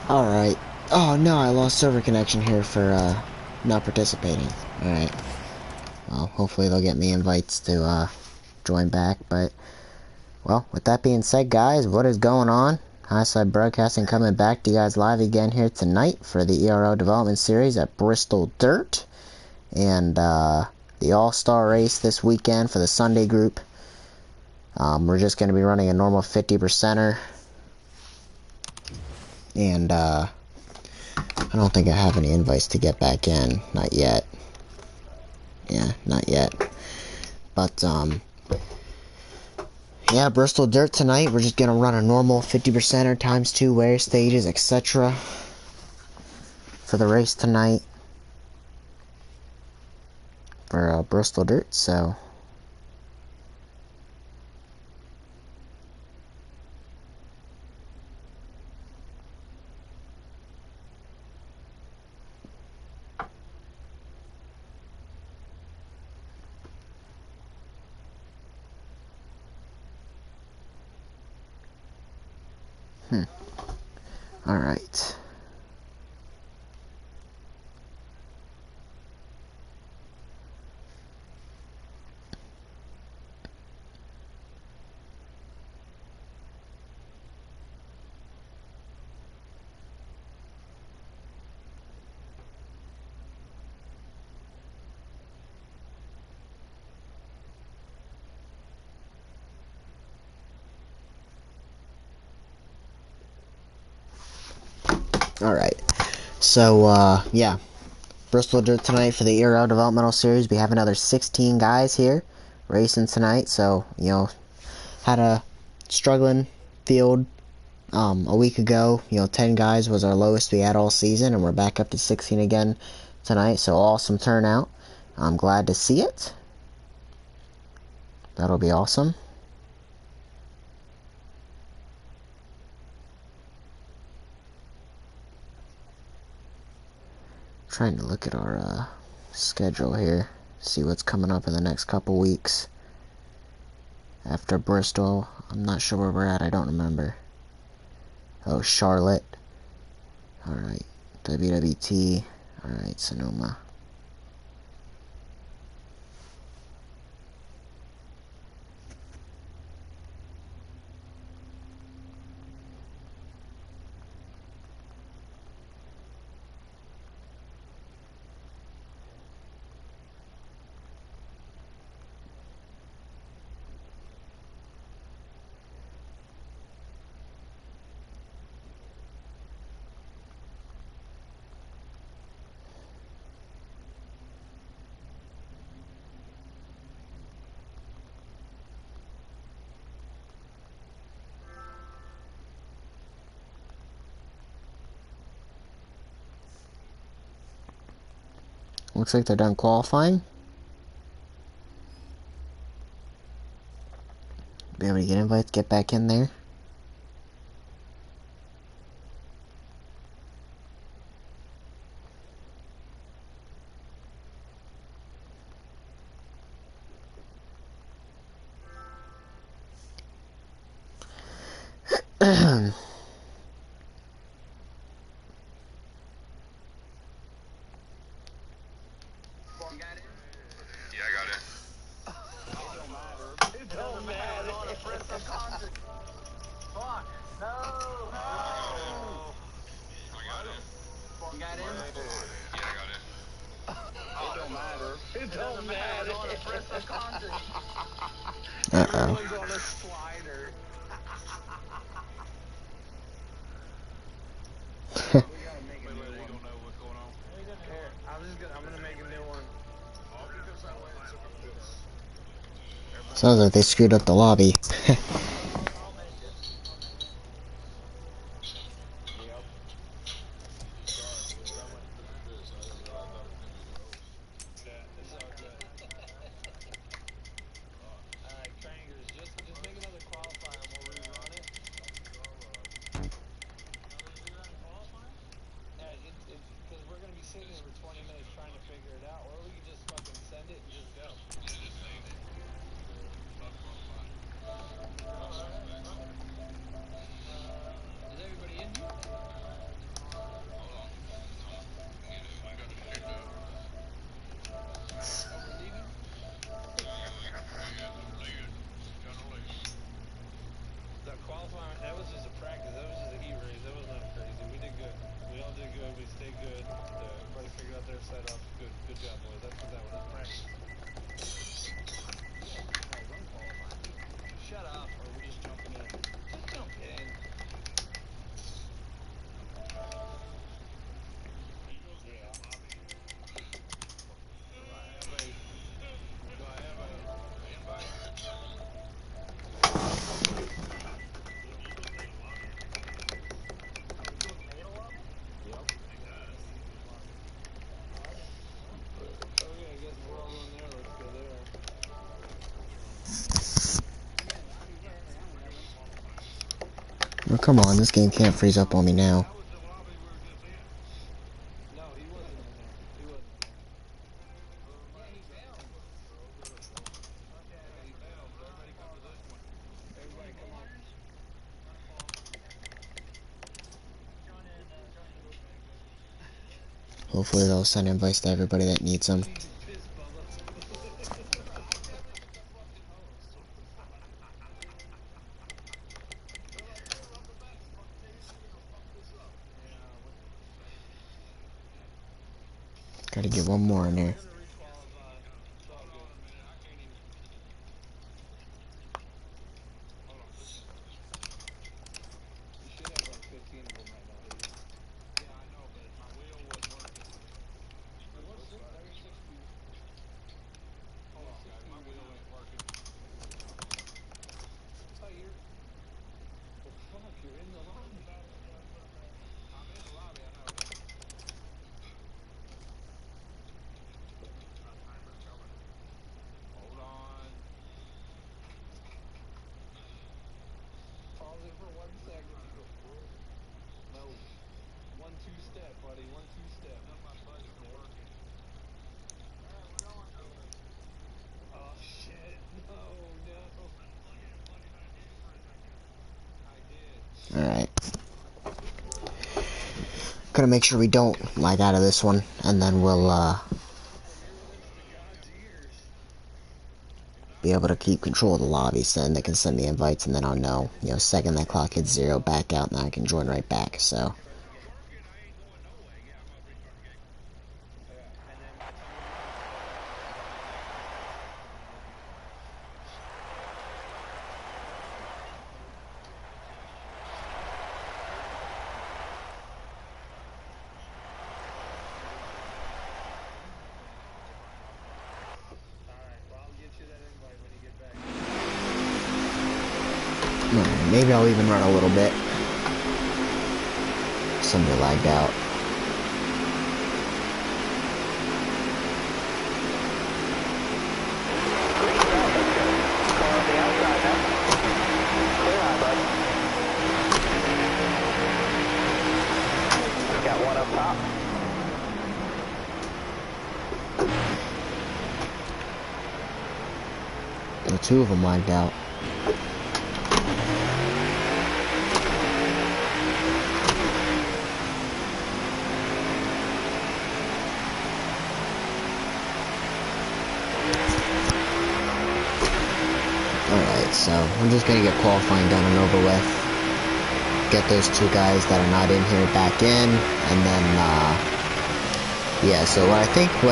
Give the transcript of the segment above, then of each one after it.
Alright. Oh no, I lost server connection here for not participating. Alright. Well, hopefully they'll get me invites to join back, but well, with that being said, guys, what is going on? Highside Broadcasting coming back to you guys live again here tonight for the ERL development series at Bristol Dirt. And the All-Star race this weekend for the Sunday group. We're just going to be running a normal 50%er. And I don't think I have any invites to get back in. Not yet. Yeah, not yet. But, yeah, Bristol Dirt tonight. We're just going to run a normal 50%er times 2 wear stages, etc. for the race tonight. For Bristol Dirt, so... Alright. Alright. So, yeah. Bristol Dirt tonight for the ERL Developmental Series. We have another 16 guys here racing tonight. So, you know, had a struggling field a week ago. You know, 10 guys was our lowest we had all season, and we're back up to 16 again tonight. So, awesome turnout. I'm glad to see it. That'll be awesome. Trying to look at our schedule here, see what's coming up in the next couple weeks after Bristol. I'm not sure where we're at. I don't remember. Oh, Charlotte. Alright. WWT. Alright, Sonoma. Looks like they're done qualifying. Be able to get invites, get back in there. Uh-oh. Sounds like they screwed up the lobby. Oh, come on, this game can't freeze up on me now. Hopefully they'll send invites to everybody that needs them. Gotta get one more in there. Alright. Gotta make sure we don't lag out of this one, and then we'll, be able to keep control of the lobby, so then they can send me invites, and then I'll know, you know, second that clock hits 0, back out, and then I can join right back, so. Maybe I'll even run a little bit. Somebody lagged out. Got one up top. Well, 2 of them lagged out. Alright, so I'm just gonna get qualifying done and over with. Get those 2 guys that are not in here back in, and then, yeah, so what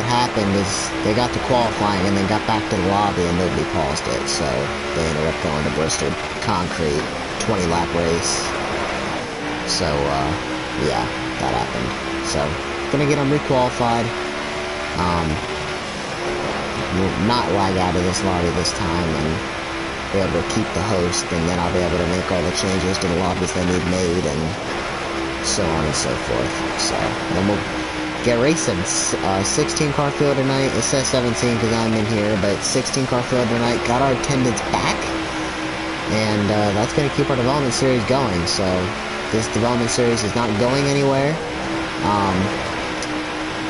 happened is they got to qualifying and then got back to the lobby and nobody paused it, so they ended up going to Bristol concrete, 20-lap race. So, yeah, that happened. So, gonna get them requalified. Not lag out of this lobby this time, and be able to keep the host, and then I'll be able to make all the changes to the lobbies that need made, and so on and so forth. So, then we'll get racing. 16 car field tonight. It says 17 because I'm in here, but 16 car field tonight. Got our attendance back, and that's going to keep our development series going. So, this development series is not going anywhere.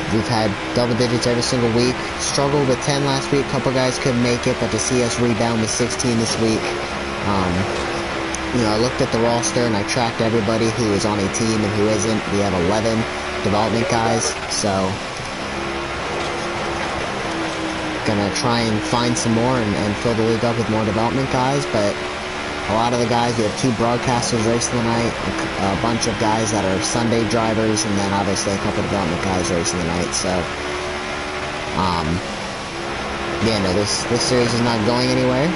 We've had double digits every single week. Struggled with 10 last week. Couple guys couldn't make it, but to see us rebound with 16 this week, you know, I looked at the roster and I tracked everybody who is on a team and who isn't. We have 11 development guys, so gonna try and find some more and fill the league up with more development guys, but a lot of the guys, we have 2 broadcasters racing tonight, a bunch of guys that are Sunday drivers, and then obviously a couple development guys racing tonight, so, yeah, no, this series is not going anywhere,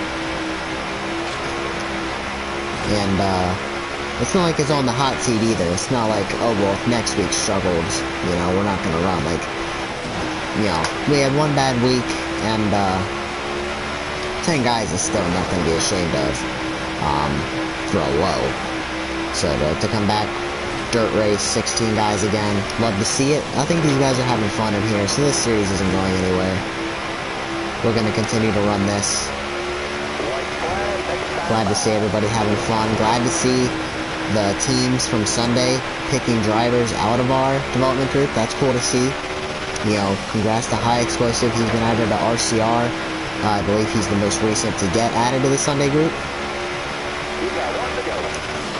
and, it's not like it's on the hot seat either. It's not like, oh, well, if next week struggles, you know, we're not gonna run, like, you know, we had one bad week, and, 10 guys is still nothing to be ashamed of. For a low. So to come back, dirt race, 16 guys again, love to see it. I think these guys are having fun in here, so this series isn't going anywhere. We're going to continue to run this. Glad to see everybody having fun. Glad to see the teams from Sunday picking drivers out of our development group. That's cool to see. You know, congrats to High Explosive. He's been added to RCR. I believe he's the most recent to get added to the Sunday group.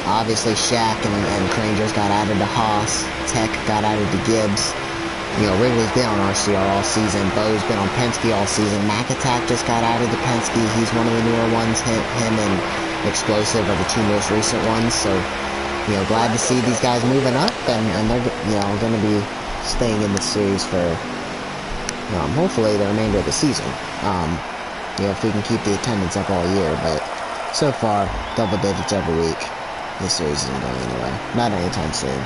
Obviously, Shaq and Crangers got added to Haas. Tech got added to Gibbs. You know, Wrigley's been on RCR all season. Bo's been on Penske all season. Mac Attack just got added to Penske. He's one of the newer ones. Him and Explosive are the two most recent ones. So, you know, glad to see these guys moving up, and they're, you know, going to be staying in the series for, hopefully the remainder of the season. You know, if we can keep the attendance up all year, but so far, double digits every week. This series isn't going anywhere. Not anytime soon.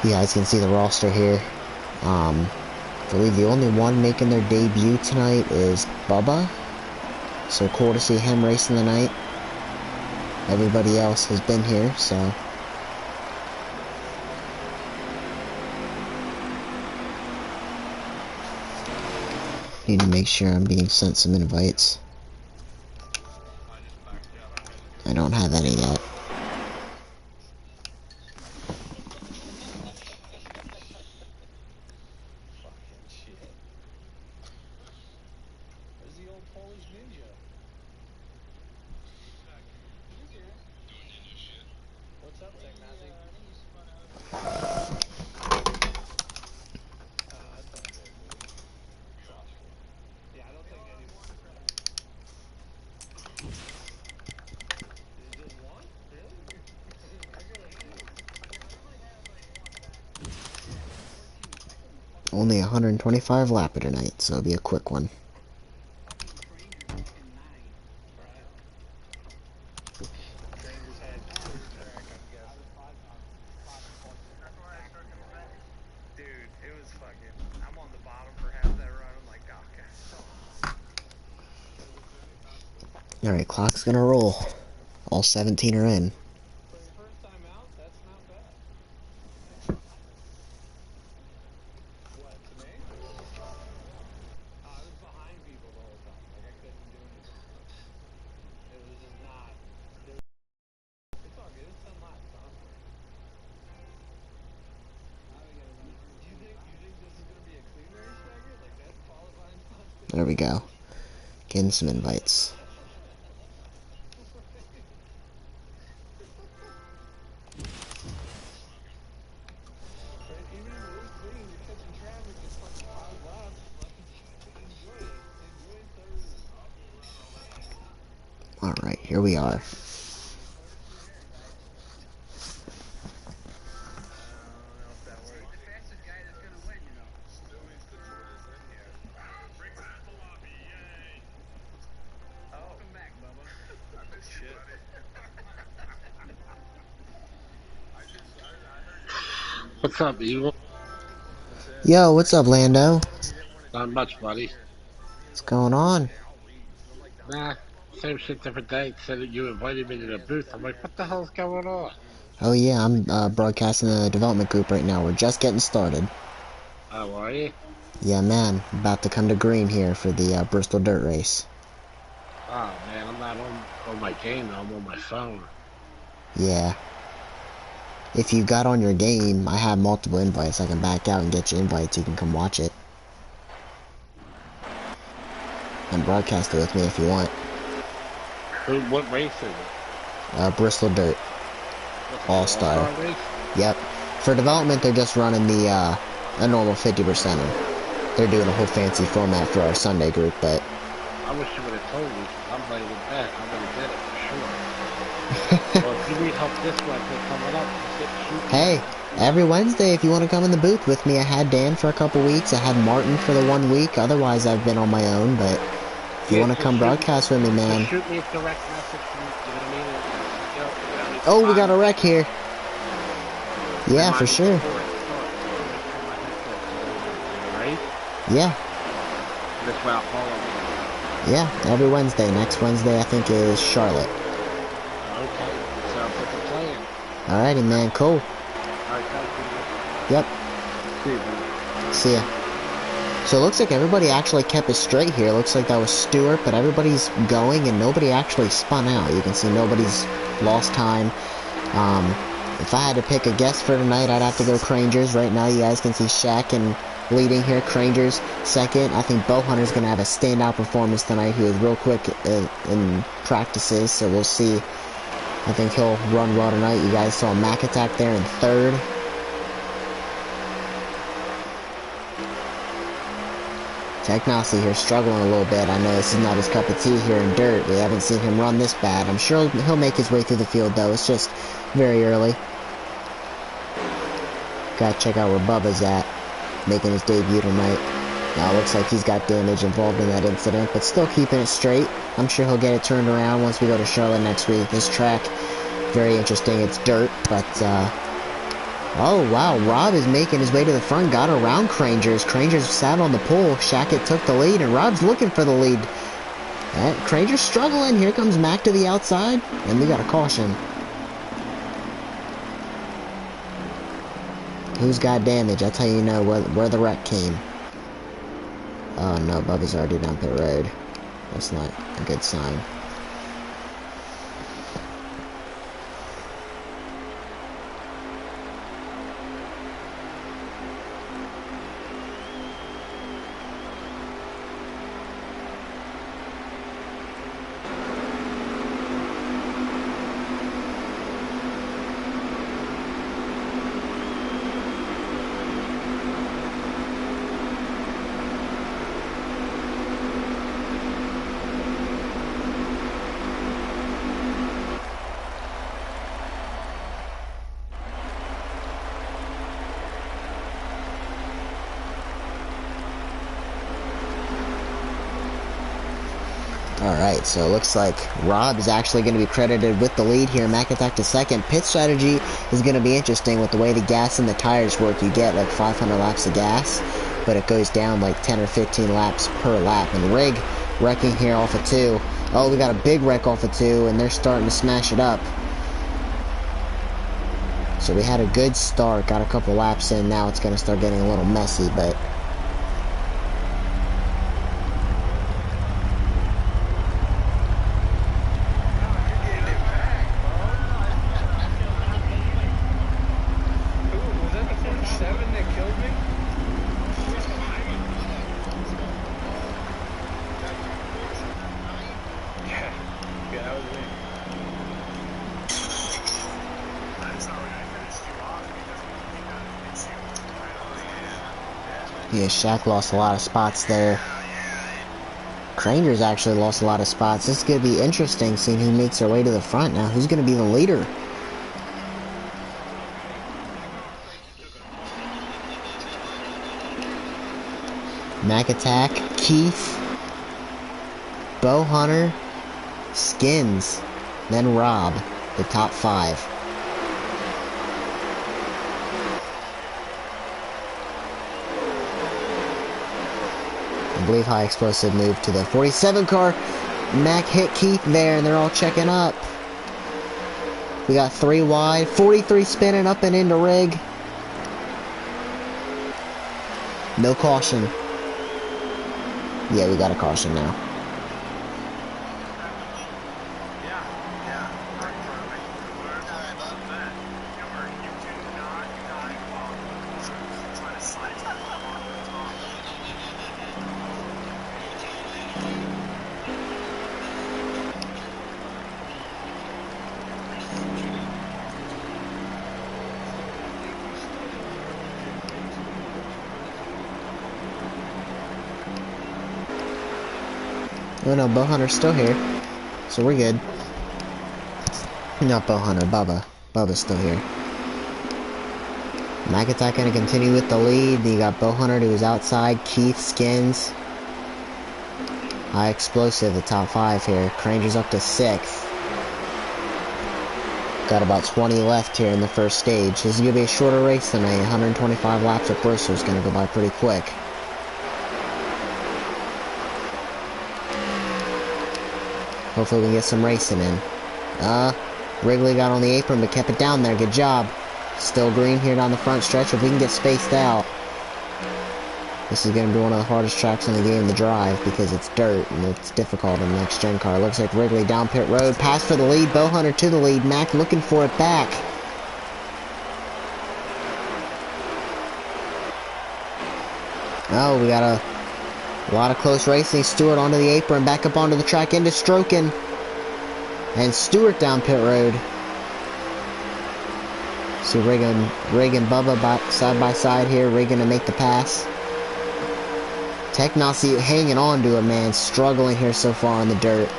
You guys can see the roster here. I believe the only one making their debut tonight is Bubba. So cool to see him racing tonight. Everybody else has been here, so. Need to make sure I'm being sent some invites. I don't have any yet. Only 125 lapper tonight, so it'll be a quick one. Alright, clock's gonna roll. All 17 are in. There we go. Getting some invites. Alright, here we are. What's up, Evil? Yo, what's up, Lando? Not much, buddy. What's going on? Nah, same shit, different day. It said that you invited me to the booth. I'm like, what the hell's going on? Oh yeah, I'm broadcasting the development group right now. We're just getting started. How are you? Yeah, man. About to come to green here for the Bristol dirt race. Oh, man, I'm not on my game, though. I'm on my phone. Yeah. If you got on your game, I have multiple invites. I can back out and get you invites. You can come watch it. And broadcast it with me if you want. What race is it? Bristol Dirt. All-Star. Race? Yep. For development, they're just running the, a normal 50%er. They're doing a whole fancy format for our Sunday group, but... I wish you would have told me. I'm ready to bet. I would have did it for sure. Well, if you need help this way, coming up, shoot. Hey, every Wednesday, if you want to come in the booth with me, I had Dan for a couple weeks. I had Martin for the 1 week. Otherwise, I've been on my own, but if you want to come broadcast with me, man. Just shoot me a direct message from, you know what I mean? Oh, we got a wreck here. Yeah, for sure. Right? Yeah. This way I'll follow you. Yeah, every Wednesday. Next Wednesday, I think, is Charlotte. Okay. Sounds like a plan. Alrighty, man. Cool. Alright, thank you. Yep. See you, man. See ya. So it looks like everybody actually kept it straight here. It looks like that was Stewart, but everybody's going and nobody actually spun out. You can see nobody's lost time. If I had to pick a guess for tonight, I'd have to go Crangers. Right now, you guys can see Shaq and leading here. Crangers second. I think Bowhunter's going to have a standout performance tonight. He was real quick in practices, so we'll see. I think he'll run well tonight. You guys saw Mac Attack there in third. Technosy here struggling a little bit. I know this is not his cup of tea here in dirt. We haven't seen him run this bad. I'm sure he'll make his way through the field, though. It's just very early. Gotta check out where Bubba's at, making his debut tonight. Now it looks like he's got damage involved in that incident, but still keeping it straight. I'm sure he'll get it turned around once we go to Charlotte next week. This track, very interesting. It's dirt, but, oh, wow. Rob is making his way to the front, got around Crangers. Crangers sat on the pole. Shackett took the lead, and Rob's looking for the lead. Crangers struggling. Here comes Mac to the outside, and we got a caution. Who's got damage? That's how you know where the wreck came. Oh no, Bubba's already down pit road. That's not a good sign. Alright, so it looks like Rob is actually going to be credited with the lead here. Mac Attack to second. Pit strategy is going to be interesting with the way the gas and the tires work. You get like 500 laps of gas, but it goes down like 10 or 15 laps per lap. And Rig wrecking here off of 2. Oh, we got a big wreck off of 2, and they're starting to smash it up. So we had a good start, got a couple laps in. Now it's going to start getting a little messy, but... yeah, Shaq lost a lot of spots there. Crangers actually lost a lot of spots. This is going to be interesting, seeing who makes their way to the front now. Who's going to be the leader? Mac Attack, Keith, Bowhunter, Skins, then Rob, the top 5. I believe High Explosive moved to the 47 car. Mac hit Keith there, and they're all checking up. We got 3 wide, 43 spinning up and into Rig. No caution. Yeah, we got a caution now. Oh no, Bowhunter's still here, so we're good. Not Bowhunter, Bubba. Bubba's still here. Mac Attack gonna continue with the lead. You got Bowhunter to his outside, Keith, Skins. High Explosive, the top 5 here. Crangers up to 6th. Got about 20 left here in the first stage. This is gonna be a shorter race tonight. 125 laps at Bristol is gonna go by pretty quick. Hopefully we can get some racing in. Wrigley got on the apron but kept it down there. Good job. Still green here down the front stretch if we can get spaced out. This is going to be one of the hardest tracks in the game to drive because it's dirt and it's difficult in the next gen car. Looks like Wrigley down pit road. Pass for the lead. Bowhunter to the lead. Mack looking for it back. Oh, we got a lot of close racing. Stewart onto the apron. Back up onto the track into Strokin. And Stewart down pit road. See Rig and Bubba side by side here. Rig gonna make the pass. Technosy hanging on to it, man. Struggling here so far in the dirt.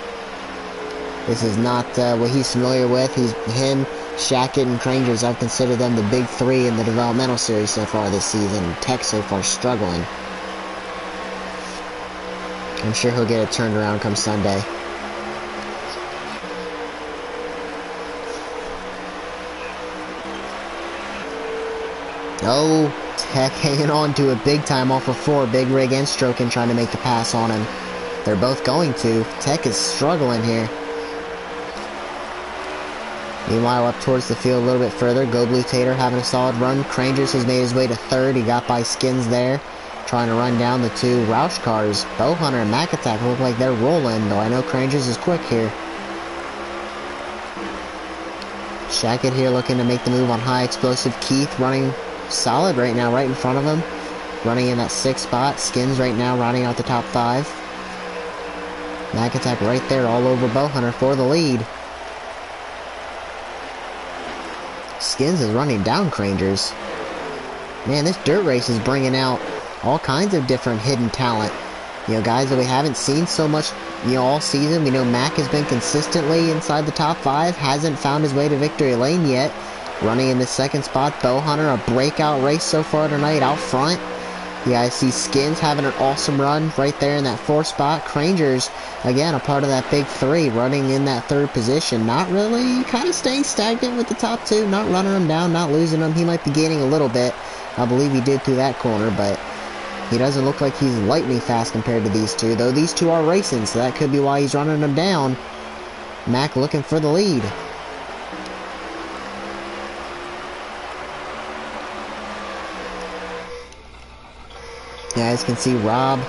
This is not what he's familiar with. Him, Shackett, and Crangers, I've considered them the big three in the developmental series so far this season. Tech so far struggling. I'm sure he'll get it turned around come Sunday. Oh, Tech hanging on to it big time off of 4. Big Rig and Strokin trying to make the pass on him. They're both going to. Tech is struggling here. Meanwhile, up towards the field a little bit further, Go Blue Tater having a solid run. Crangers has made his way to 3rd. He got by Skins there, trying to run down the 2 Roush cars. Bowhunter and Mack Attack look like they're rolling, though I know Crangers is quick here. Shackett here looking to make the move on high explosive. Keith running solid right now, right in front of him. Running in that 6th spot. Skins right now riding out the top 5. Mack Attack right there all over Bowhunter for the lead. Skins is running down Crangers. Man, this dirt race is bringing out all kinds of different hidden talent. You know, guys that we haven't seen so much, you know, all season. We know Mack has been consistently inside the top 5. Hasn't found his way to victory lane yet. Running in the 2nd spot, Bowhunter, a breakout race so far tonight out front. You guys see Skins having an awesome run right there in that 4th spot. Crangers, again, a part of that big 3, running in that 3rd position. Not really, kind of staying stagnant with the top 2. Not running them down, not losing them. He might be gaining a little bit. I believe he did through that corner, but he doesn't look like he's lightning fast compared to these 2. Though these 2 are racing, so that could be why he's running them down. Mack looking for the lead. You guys can see Rob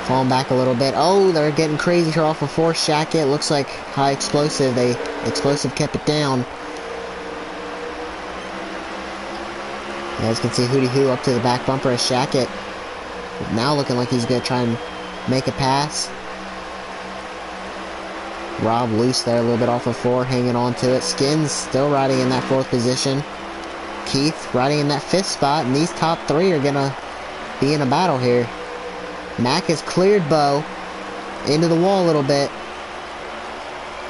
falling back a little bit. Oh, they're getting crazy here off of 4. Shackett looks like high explosive. Explosive kept it down. You guys can see Hootie Hoo up to the back bumper of Shackett. Now looking like he's going to try and make a pass. Rob loose there a little bit off of 4, hanging on to it. Skins still riding in that 4th position. Keith riding in that 5th spot, and these top 3 are going to be in a battle here. Mack has cleared Bo into the wall a little bit.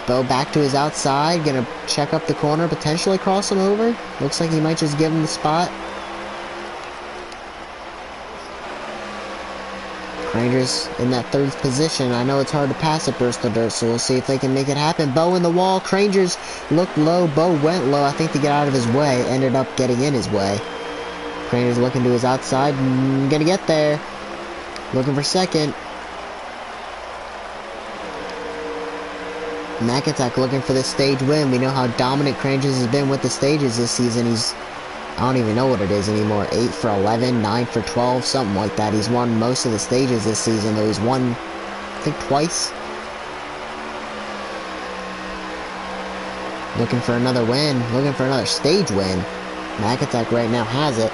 Bo back to his outside, gonna check up the corner, potentially cross him over. Looks like he might just give him the spot. Rangers in that 3rd position. I know it's hard to pass at Bristol Dirt, so we'll see if they can make it happen. Bo in the wall. Rangers looked low. Bo went low, I think, to get out of his way. Ended up getting in his way. Craner's looking to his outside. Gonna get there. Looking for 2nd. Mack Attack looking for this stage win. We know how dominant Crangers has been with the stages this season. I don't even know what it is anymore. 8 for 11, 9 for 12, something like that. He's won most of the stages this season, though he's won, I think, twice. Looking for another win. Looking for another stage win. Mack Attack right now has it.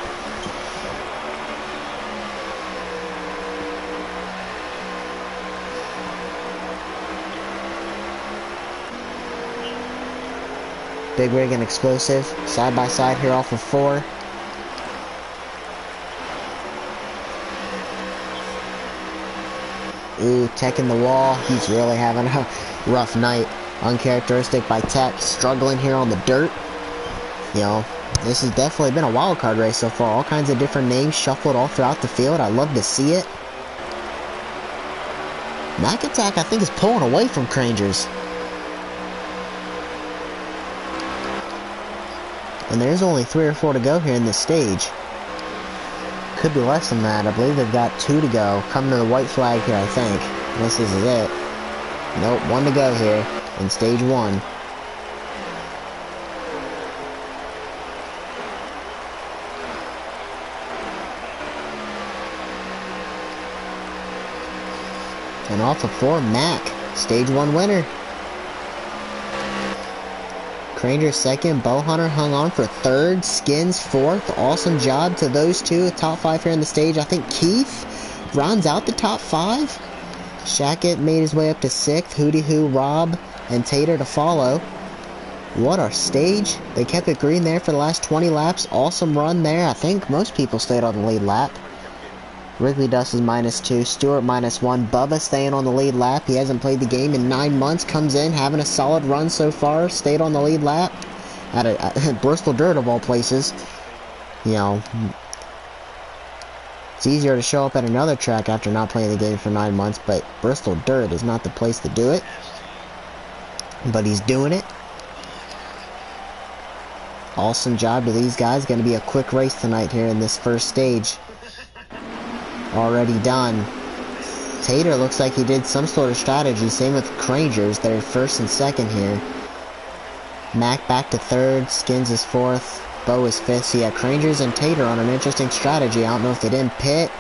Big Rig and Explosive, side by side here off of 4. Ooh, Tech in the wall. He's really having a rough night. Uncharacteristic by Tech, struggling here on the dirt. You know, this has definitely been a wild card race so far. All kinds of different names shuffled all throughout the field. I love to see it. Mack Attack, I think, is pulling away from Crangers. And there's only 3 or 4 to go here in this stage. Could be less than that. I believe they've got 2 to go. Coming to the white flag here, I think. Unless this is it. Nope, 1 to go here in stage 1. And off of 4, Mac, stage 1 winner. Granger second, Bowhunter hung on for third, Skins fourth. Awesome job to those two. Top 5 here in the stage. I think Keith rounds out the top 5. Shackett made his way up to 6th. Hootie Hoo, Rob, and Tater to follow. What a stage. They kept it green there for the last 20 laps. Awesome run there. I think most people stayed on the lead lap. Wrigley Dust is -2, Stewart -1, Bubba staying on the lead lap. He hasn't played the game in 9 months, comes in, having a solid run so far, stayed on the lead lap. At Bristol Dirt of all places. You know, it's easier to show up at another track after not playing the game for 9 months, but Bristol Dirt is not the place to do it. But he's doing it. Awesome job to these guys. Going to be a quick race tonight here in this first stage. Already done. Tater looks like he did some sort of strategy. Same with Crangers. They're first and second here. Mac back to third. Skins is fourth. Bo is fifth. So yeah, Crangers and Tater on an interesting strategy. I don't know if they didn't pit.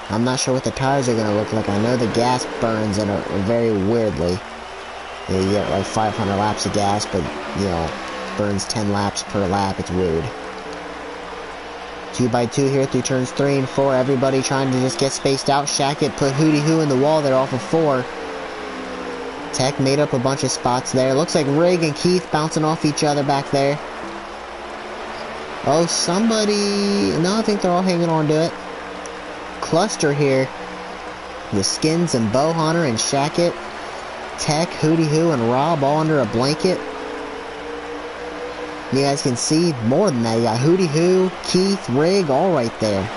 I'm not sure what the tires are going to look like. I know the gas burns in a very weirdly. You get like 500 laps of gas, but you know, burns 10 laps per lap. It's weird. 2x2 here through turns 3 and 4. Everybody trying to just get spaced out. Shackett put Hootie Hoo in the wall there off of 4. Tech made up a bunch of spots there. Looks like Rig and Keith bouncing off each other back there. Oh, somebody... No, I think they're all hanging on to it. Cluster here with Skins and Bowhunter and Shackett. Tech, Hootie Hoo, and Rob all under a blanket. You guys can see more than that. You got Hootie Hoo, Keith, Rig, all right there.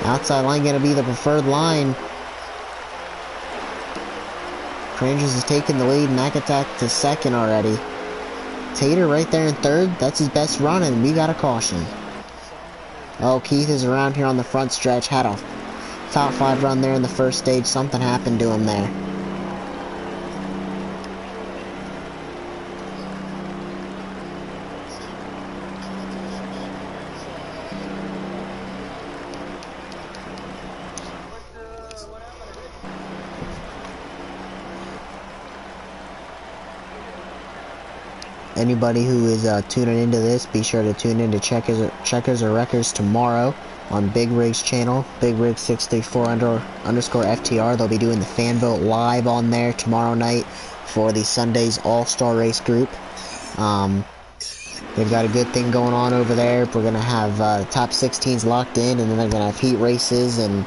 Outside line going to be the preferred line. Crangers is taking the lead. Mac Attack to second already. Tater right there in third. That's his best run, and we got a caution. Oh, Keith is around here on the front stretch. Had a top 5 run there in the first stage. Something happened to him there. Anybody who is tuning into this, be sure to tune into Checkers or Wreckers tomorrow on Big Rig's channel, Big Rig 634 underscore FTR. They'll be doing the fan vote live on there tomorrow night for the Sunday's All-Star Race group. They've got a good thing going on over there. We're going to have top 16s locked in, and then they're going to have heat races, and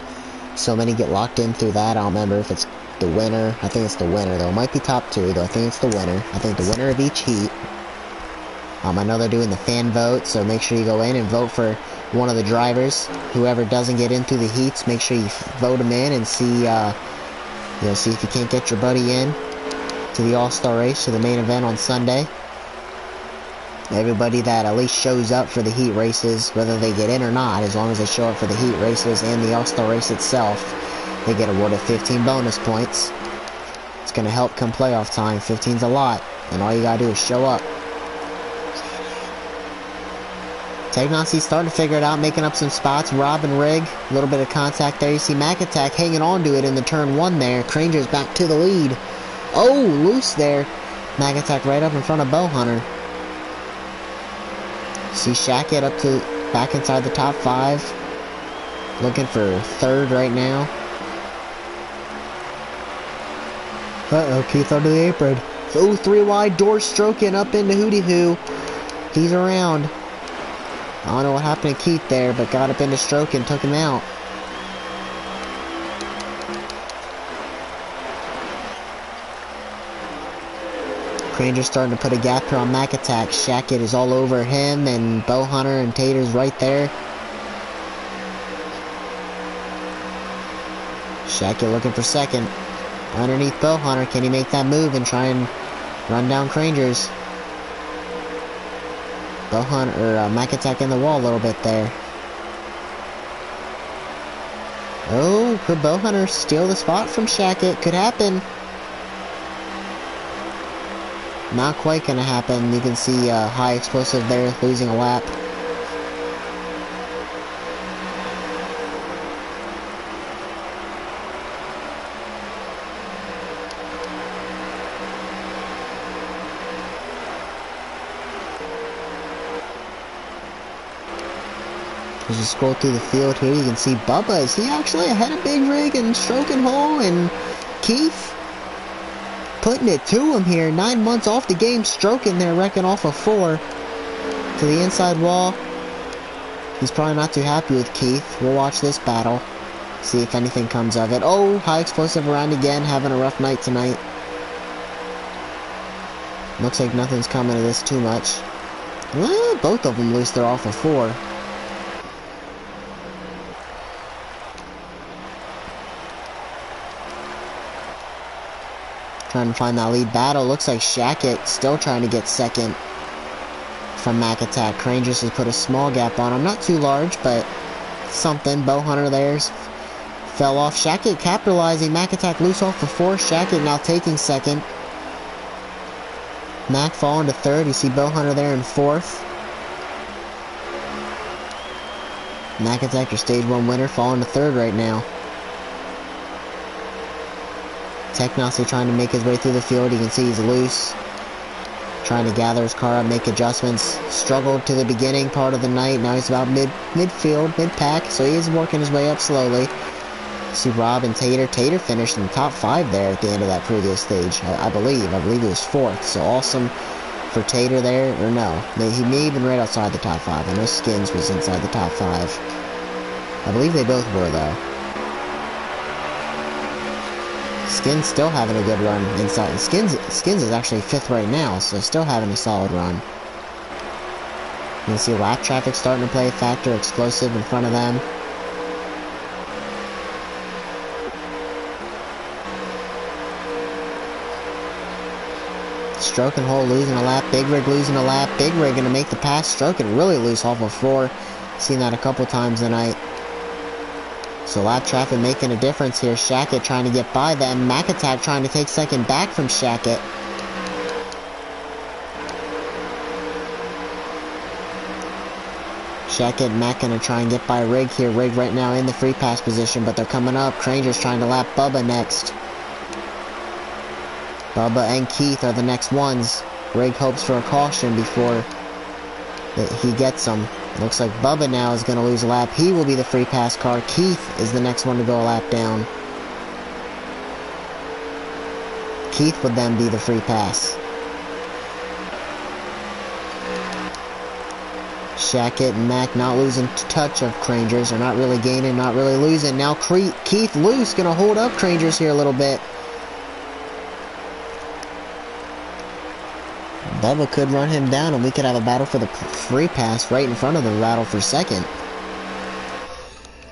so many get locked in through that. I don't remember if it's the winner. I think it's the winner, though. It might be top 2, though. I think it's the winner. I think the winner of each heat. I know they're doing the fan vote, so make sure you go in and vote for one of the drivers. Whoever doesn't get in through the heats, make sure you vote them in and see, see if you can't get your buddy in to the All-Star Race, to the main event on Sunday. Everybody that at least shows up for the heat races, whether they get in or not, as long as they show up for the heat races and the All-Star Race itself, they get awarded 15 bonus points. It's going to help come playoff time. 15's a lot, and all you got to do is show up. Technosi's starting to figure it out, making up some spots. Rob and Rig, a little bit of contact there. You see Mac Attack hanging on to it in the turn 1 there. Cranger's back to the lead. Oh, loose there. Mac Attack right up in front of Bowhunter. See Shackett up to back inside the top 5. Looking for third right now. Uh-oh, Keith under the apron. Oh, 3 wide, door stroking up into Hootie Hoo. He's around. I don't know what happened to Keith there, but got up into stroke and took him out. Granger's starting to put a gap here on Mac Attack. Shackett is all over him, and Bowhunter and Tater's right there. Shackett looking for second. Underneath Bowhunter, can he make that move and try and run down Crangers? Bowhunter, or Mac Attack in the wall a little bit there. Oh, could Bowhunter steal the spot from Shackett? Could happen. Not quite gonna happen. You can see High Explosive there, losing a lap. As you scroll through the field here, you can see Bubba. Is he actually ahead of Big Rig and Stroking Hole and Keith? Putting it to him here. 9 months off the game. Stroking there, wrecking off a 4 to the inside wall. He's probably not too happy with Keith. We'll watch this battle. See if anything comes of it. Oh, high explosive around again. Having a rough night tonight. Looks like nothing's coming of this too much. Both of them loose their off a 4. Trying to find that lead battle. Looks like Shackett still trying to get second from Mac Attack. Crangers has put a small gap on him. Not too large, but something. Bow Hunter there's fell off. Shackett capitalizing. Mac Attack loose off the 4. Shackett now taking second. Mac falling to 3rd. You see Bow Hunter there in 4th. Mac Attack, your stage 1 winner, falling to 3rd right now. Technosy trying to make his way through the field. You can see he's loose. Trying to gather his car up, make adjustments. Struggled to the beginning part of the night. Now he's about midfield, mid-pack, so he is working his way up slowly. See Rob and Tater. Tater finished in the top 5 there at the end of that previous stage, I believe. I believe he was 4th, so awesome for Tater there. Or no, he may have been right outside the top 5. I know Skins was inside the top 5. I believe they both were, though. Skins still having a good run inside. Skins is actually 5th right now, so still having a solid run. You can see lap traffic starting to play a factor. Explosive in front of them. Stroking Hole losing a lap. Big Rig losing a lap. Big Rig gonna make the pass. Stroking really loose off of 4. Seen that a couple times tonight. So lap traffic making a difference here. Shackett trying to get by them. Mac Attack trying to take second back from Shackett. Shackett and Mac gonna try and get by Rig here. Rig right now in the free pass position, but they're coming up. Cranger's trying to lap Bubba next. Bubba and Keith are the next ones. Rig hopes for a caution before he gets them. Looks like Bubba now is going to lose a lap. He will be the free pass car. Keith is the next one to go a lap down. Keith would then be the free pass. Shackett and Mac not losing touch of Crangers. They're not really gaining, not really losing. Now Keith loose, going to hold up Crangers here a little bit. Bubba could run him down and we could have a battle for the free pass right in front of the battle for second.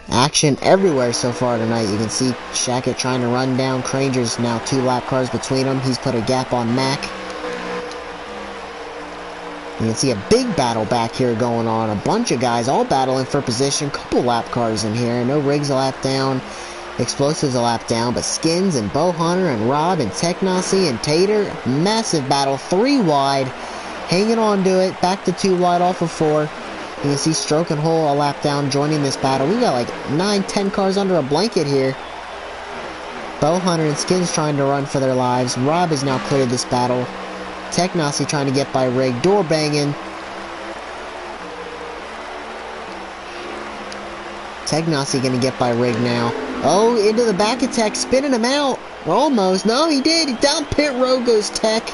Action everywhere so far tonight. You can see Shackett trying to run down Crangers. Now 2 lap cars between them. He's put a gap on Mac. You can see a big battle back here going on. A bunch of guys all battling for position. Couple lap cars in here. No Rig's a lap down. Explosives a lap down, but Skins and Bow Hunter and Rob and Technosy and Tater, massive battle, 3 wide, hanging on to it, back to 2 wide off of 4. You can see Stroking Hole a lap down, joining this battle. We got like 9-10 cars under a blanket here. Bow Hunter and Skins trying to run for their lives. Rob has now cleared this battle. Technosy trying to get by Rig, door banging. Technosy gonna get by Rig now. Oh, into the back attack, spinning him out. Almost. No, he did. Down pit road goes Tech.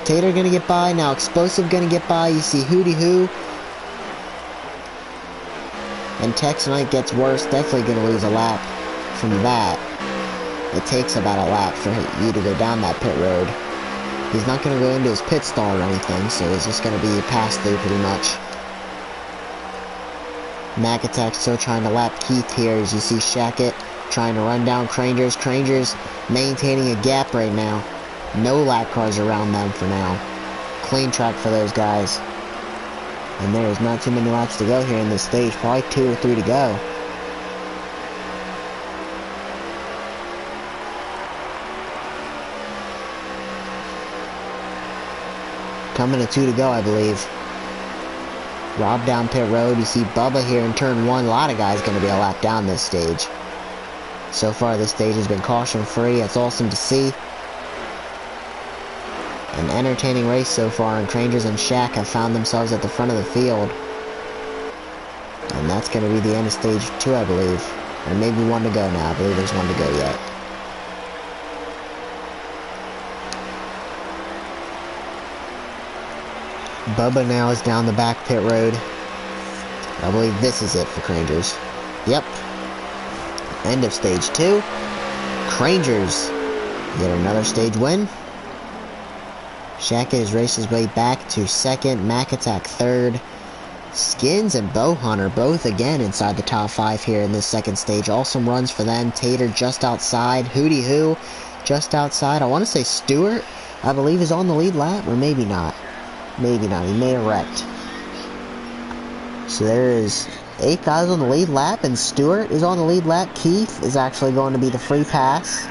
Tater gonna get by. Now Explosive gonna get by. You see Hootie Hoo. And Tech tonight gets worse. Definitely gonna lose a lap from that. It takes about a lap for you to go down that pit road. He's not going to go into his pit stall or anything, so it's just going to be a pass-through pretty much. Mac Attack still trying to lap Keith here, as you see Shackett trying to run down Crangers. Crangers maintaining a gap right now. No lap cars around them for now. Clean track for those guys. And there is not too many laps to go here in this stage. Probably 2 or 3 to go. Coming to 2 to go, I believe. Rob down pit road. You see Bubba here in turn 1. A lot of guys going to be a lap down this stage. So far, this stage has been caution free. That's awesome to see. An entertaining race so far, and Crangers and Shaq have found themselves at the front of the field. And that's going to be the end of stage 2, I believe. Or maybe 1 to go now. I believe there's 1 to go yet. Bubba now is down the back pit road. I believe this is it for Crangers. Yep. End of stage 2. Crangers get another stage win. Shaq has raced his way back to 2nd. Mac Attack 3rd. Skins and Bowhunter both again inside the top 5 here in this 2nd stage. Awesome runs for them. Tater just outside. Hootie Hoo just outside. I want to say Stewart, I believe, is on the lead lap, or maybe not. Maybe not. He may have wrecked. So there is 8 guys on the lead lap, and Stewart is on the lead lap. Keith is actually going to be the free pass.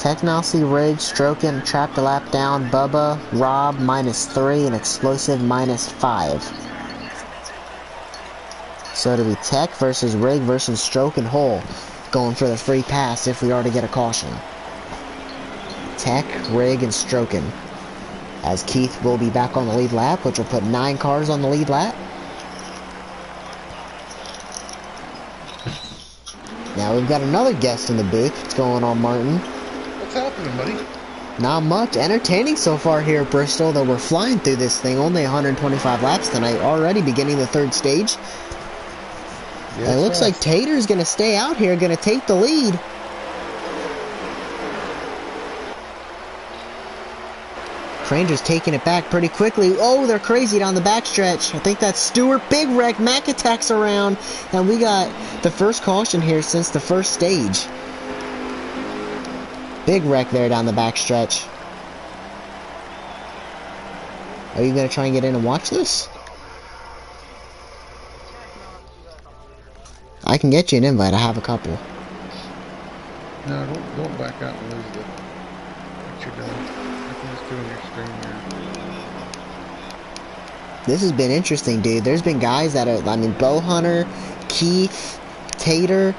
Technology, Rig, Strokin, Trap the lap down. Bubba, Rob, -3, and Explosive, -5. So it'll be Tech versus Rig versus Strokin Hole, going for the free pass if we are to get a caution. Tech, Rig, and Strokin. As Keith will be back on the lead lap, which will put 9 cars on the lead lap. Now we've got another guest in the booth. What's going on, Martin? What's happening, buddy? Not much. Entertaining so far here at Bristol, though we're flying through this thing. Only 125 laps tonight, already beginning the 3rd stage. Yes, it looks like Tater's going to stay out here, going to take the lead. Crangers taking it back pretty quickly. Oh, they're crazy down the backstretch. I think that's Stewart. Big wreck. Mac Attack's around. And we got the first caution here since the 1st stage. Big wreck there down the backstretch. Are you going to try and get in and watch this? I can get you an invite. I have a couple. No, don't back out and lose what you're doing. I can just do on your screen here. This has been interesting, dude. There's been guys that are, I mean, Bowhunter, Keith, Tater,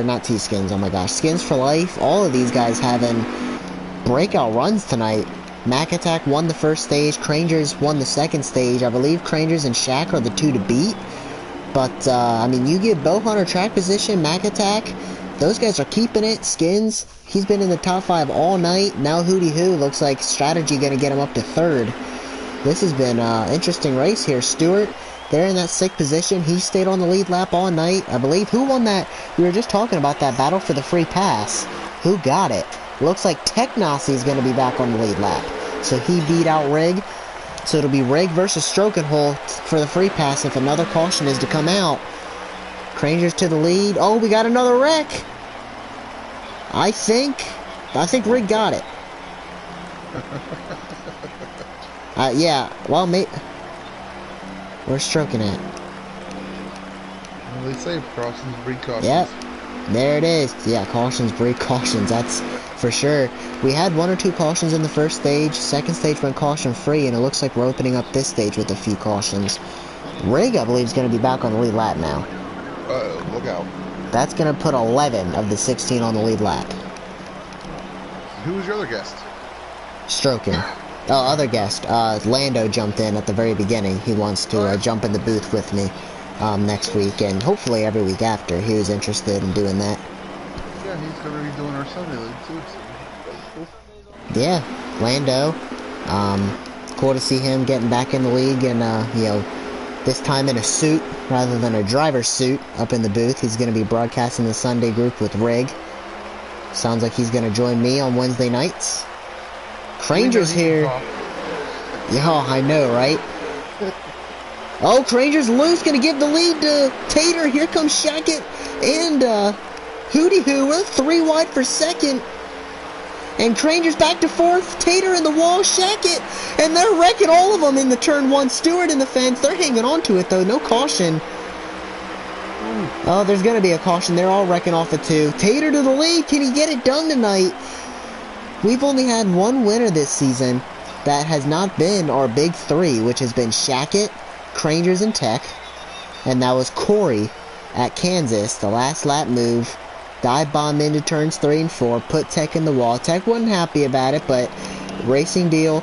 not T-Skins, oh my gosh, Skins for Life. All of these guys having breakout runs tonight. Mac Attack won the 1st stage. Crangers won the 2nd stage. I believe Crangers and Shaq are the 2 to beat. But, I mean, you give Bowhunter track position, Mac Attack, those guys are keeping it. Skins, he's been in the top 5 all night. Now Hootie Hoo looks like strategy going to get him up to 3rd. This has been an interesting race here. Stewart, they're in that 6th position. He stayed on the lead lap all night. I believe, who won that? We were just talking about that battle for the free pass. Who got it? Looks like Technosy is going to be back on the lead lap. So he beat out Rig. So it'll be Rig versus Strokin Hole for the free pass if another caution is to come out. Crangers to the lead. Oh, we got another wreck. I think Rig got it. Yeah, well, mate. Where's Strokin at? Well, they say cautions breed cautions. Yep. There it is. Yeah, cautions breed cautions. That's for sure. We had 1 or 2 cautions in the 1st stage. 2nd stage went caution free, and it looks like we're opening up this stage with a few cautions. Rig, I believe, is going to be back on the lead lap now. Uh-oh, look out. That's going to put 11 of the 16 on the lead lap. Who was your other guest? Stroking. Oh, other guest. Lando jumped in at the very beginning. He wants to jump in the booth with me next week, and hopefully every week after. He was interested in doing that. Yeah, he's going to be doing our Sunday League too. So. Yeah, Lando. Cool to see him getting back in the league, and you know, this time in a suit rather than a driver's suit up in the booth. He's going to be broadcasting the Sunday group with Rig. Sounds like he's going to join me on Wednesday nights. Cranger's here. Yeah, I know, right? Oh, Cranger's loose, gonna give the lead to Tater. Here comes Shackett and Hootie Hoo. We're 3 wide for 2nd. And Cranger's back to 4th. Tater in the wall, Shackett. And they're wrecking all of them in the turn 1. Stewart in the fence. They're hanging on to it, though. No caution. Oh, there's gonna be a caution. They're all wrecking off the 2. Tater to the lead. Can he get it done tonight? We've only had 1 winner this season that has not been our big 3, which has been Shackett, Crangers, and Tech. And that was Corey at Kansas, the last lap move. dive bomb into turns 3 and 4, put Tech in the wall. Tech wasn't happy about it, but racing deal.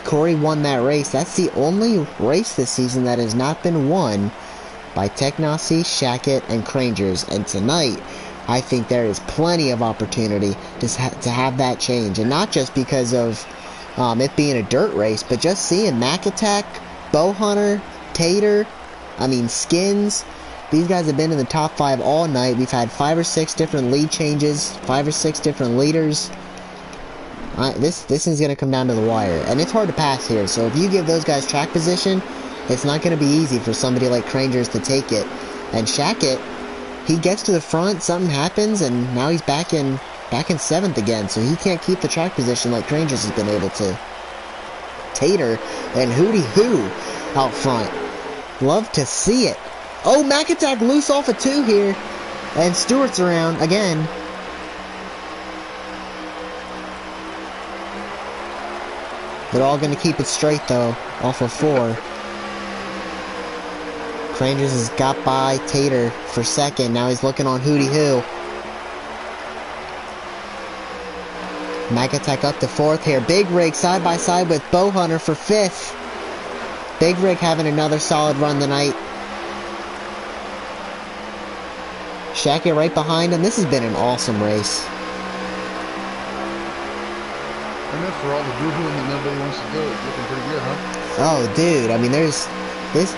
Corey won that race. That's the only race this season that has not been won by Technosy, Shackett, and Crangers. And tonight, I think there is plenty of opportunity to have that change. And not just because of it being a dirt race, but just seeing Mac Attack, Bowhunter, Tater, Skins. These guys have been in the top 5 all night. We've had 5 or 6 different lead changes, 5 or 6 different leaders. This is going to come down to the wire. And it's hard to pass here, so if you give those guys track position, it's not going to be easy for somebody like Crangers to take it. And Shackett, he gets to the front, something happens, and now he's back in 7th again, so he can't keep the track position like Crangers has been able to. Tater and Hootie Hoo out front. Love to see it. Oh, Mac Attack loose off of 2 here. And Stewart's around again. They're all going to keep it straight, though, off of 4. Crangers has got by Tater for 2nd. Now he's looking on Hootie Hoo. Mac Attack up to 4th here. Big Rig side by side with Bowhunter for 5th. Big Rig having another solid run tonight. Shackett right behind him. This has been an awesome race. And then for all the boo-hooing that nobody wants to do, it's looking pretty good, huh? Oh, dude.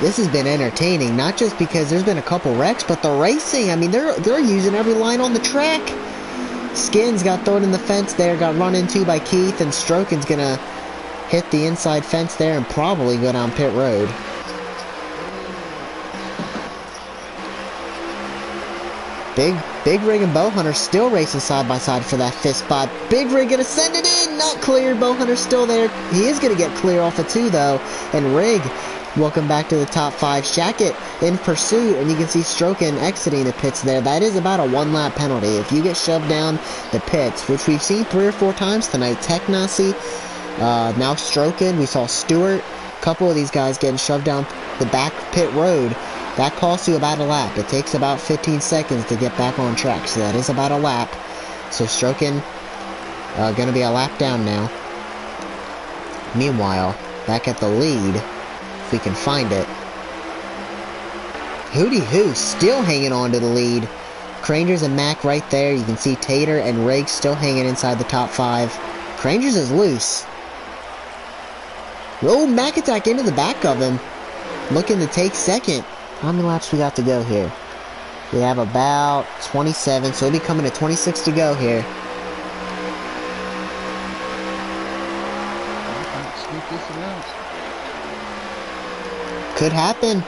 This has been entertaining. Not just because there's been a couple wrecks, but the racing. They're using every line on the track. Skins got thrown in the fence there, got run into by Keith, and Strokin's gonna hit the inside fence there and probably go down pit road. Big Rig and Bowhunter still racing side by side for that 5th spot. Big Rig gonna send it in, not cleared. Bowhunter's still there. He is gonna get clear off of 2 though. And Rig, welcome back to the top 5. Shackett in pursuit, and you can see Strokin exiting the pits there. That is about a 1-lap penalty. If you get shoved down the pits, which we've seen 3 or 4 times tonight. Technosy, now Strokin, we saw Stewart, a couple of these guys getting shoved down the back pit road. That costs you about a lap. It takes about 15 seconds to get back on track, so that is about a lap. So Strokin, gonna be a lap down now. Meanwhile, back at the lead, if we can find it. Hootie Hoo still hanging on to the lead. Crangers and Mac right there. You can see Tater and Rig still hanging inside the top 5. Crangers is loose. Oh, Mac Attack into the back of him. Looking to take 2nd. How many laps we got to go here? We have about 27, so it'll be coming to 26 to go here. Could happen.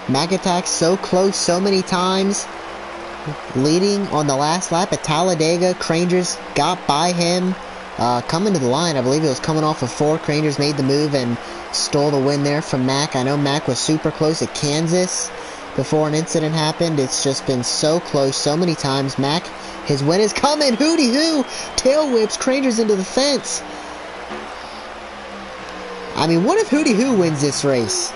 Mac Attack so close so many times. Leading on the last lap at Talladega. Crangers got by him. Coming to the line, I believe it was coming off of 4. Crangers made the move and stole the win there from Mac. I know Mac was super close at Kansas before an incident happened. It's just been so close so many times. Mac, his win is coming. Hootie Hoo tail whips Crangers into the fence. What if Hootie Hoo wins this race?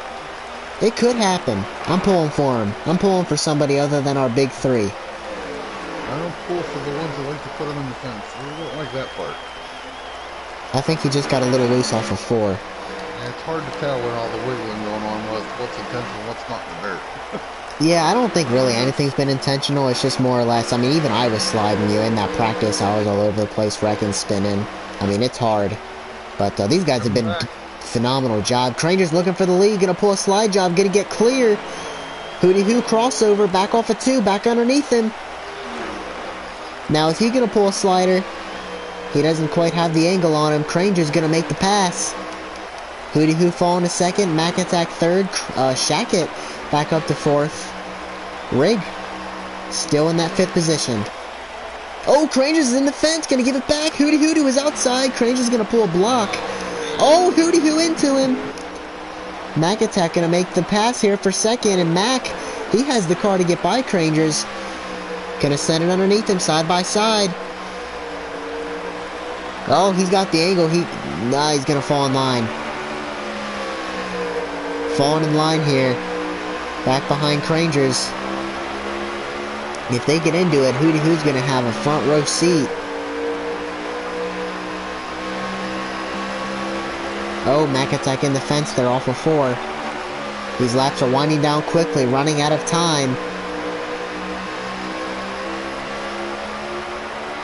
It could happen. I'm pulling for him. I'm pulling for somebody other than our big 3. I don't pull for the ones that like to put them in the fence. I don't like that part. I think he just got a little loose off of 4. Yeah, it's hard to tell when all the wiggling going on, what's intentional, what's not in the dirt. Yeah, I don't think really anything's been intentional. It's just more or less, even I was sliding you in that practice. I was all over the place, wrecking, spinning. It's hard. But these guys have been phenomenal job. Crangers looking for the lead, gonna pull a slide job, gonna get clear. Hootie Hoo crossover, back off of 2, back underneath him. Now is he gonna pull a slider? He doesn't quite have the angle on him. Cranger's gonna make the pass. Hootie Hoo falling to 2nd. Mac Attack 3rd. Shackett back up to 4th. Rig still in that 5th position. Oh, Cranger's is in the fence. Gonna give it back. Hootie Hoo is outside. Cranger's gonna pull a block. Oh, Hootie Hoo into him. Mac Attack gonna make the pass here for 2nd. And Mac, he has the car to get by Crangers. Gonna send it underneath him side by side. Oh, he's got the angle. He's gonna fall in line. Falling in line here. Back behind Crangers. If they get into it, Hootie Hoo's gonna have a front row seat. Oh, Mac Attack in the fence, they're off of 4. These laps are winding down quickly, running out of time.